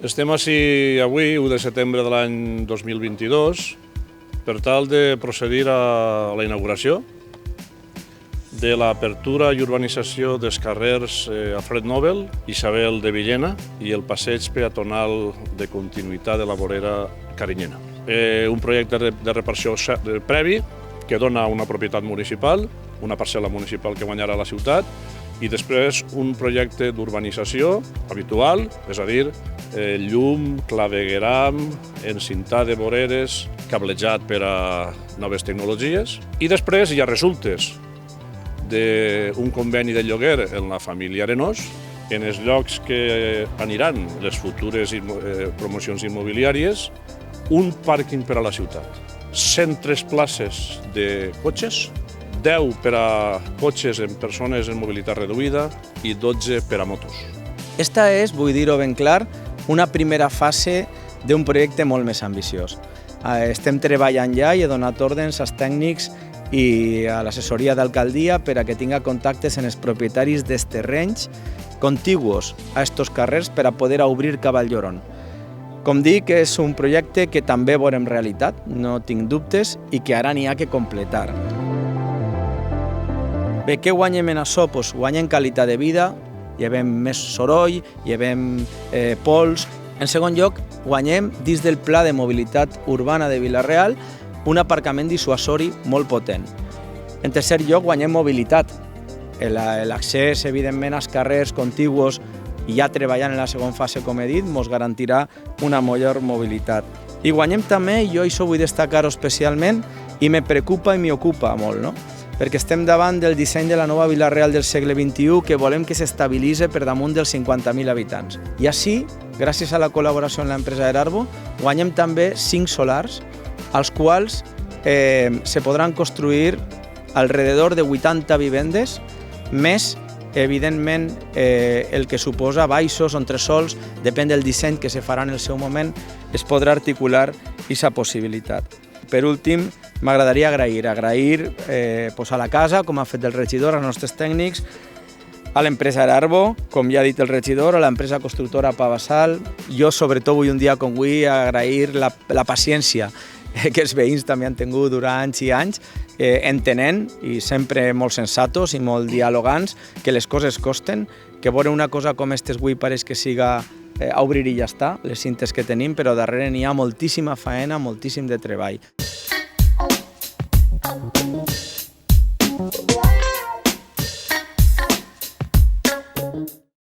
Estem ací avui, 1 de setembre de l'any 2022, per tal de procedir a la inauguració de l'apertura i urbanització dels carrers Alfred Nobel, Isabel de Villena i el passeig peatonal de continuïtat de la vorera Carinyena. Un projecte de repartició previ que dona una propietat municipal, una parcel·la municipal que guanyarà la ciutat, i després un projecte d'urbanització habitual, és a dir, llum, clavegueram, encintat de voreres, cablejat per a noves tecnologies. I després hi ha resultes d'un conveni de lloguer en la família Arenós, en els llocs que aniran les futures promocions immobiliàries, un pàrquing per a la ciutat, 103 places de cotxes, 10 per a cotxes en persones en mobilitat reduïda i 12 per a motos. Esta és, vull dir-ho ben clar, una primera fase d'un projecte molt més ambiciós. Estem treballant ja i he donat ordres als tècnics i a l'assessoria d'alcaldia per a que tinga contactes amb els propietaris dels terrenys contigus a estos carrers per a poder obrir cap al Lloron. Com dic, és un projecte que també veurem realitat, no tinc dubtes, i que ara n'hi ha que completar. Bé, què guanyem en això? Guanyem qualitat de vida, llevem més soroll, llevem pols. En segon lloc, guanyem dins del Pla de Mobilitat Urbana de Vila-real un aparcament dissuasori molt potent. En tercer lloc, guanyem mobilitat. L'accés, evidentment, als carrers contigus i ja treballant en la segona fase, com he dit, ens garantirà una millor mobilitat. I guanyem també, i jo això vull destacar-ho especialment, i me preocupa i m'ocupa molt, no? Perquè estem davant del disseny de la nova Vila-real del segle XXI que volem que s'estabilitzi per damunt dels 50.000 habitants. I així, gràcies a la col·laboració amb l'empresa Erarbo, guanyem també 5 solars, als quals se podran construir alrededor de 80 vivendes, més, evidentment, el que suposa baixos o entresols, depèn del disseny que se farà en el seu moment, es podrà articular aquesta possibilitat. Per últim, m'agradaria agrair a la casa, com ha fet el regidor, als nostres tècnics, a l'empresa Erarbo, com ja ha dit el regidor, a l'empresa constructora Pavasal. Jo, sobretot, vull un dia com avui agrair la paciència que els veïns també han tingut durant anys i anys, entenent, i sempre molt sensatos i molt dialogants, que les coses costen, que veure una cosa com aquestes avui pareix que siga a obrir i ja està, les cintes que tenim, però darrere n'hi ha moltíssima faena, moltíssim de treball.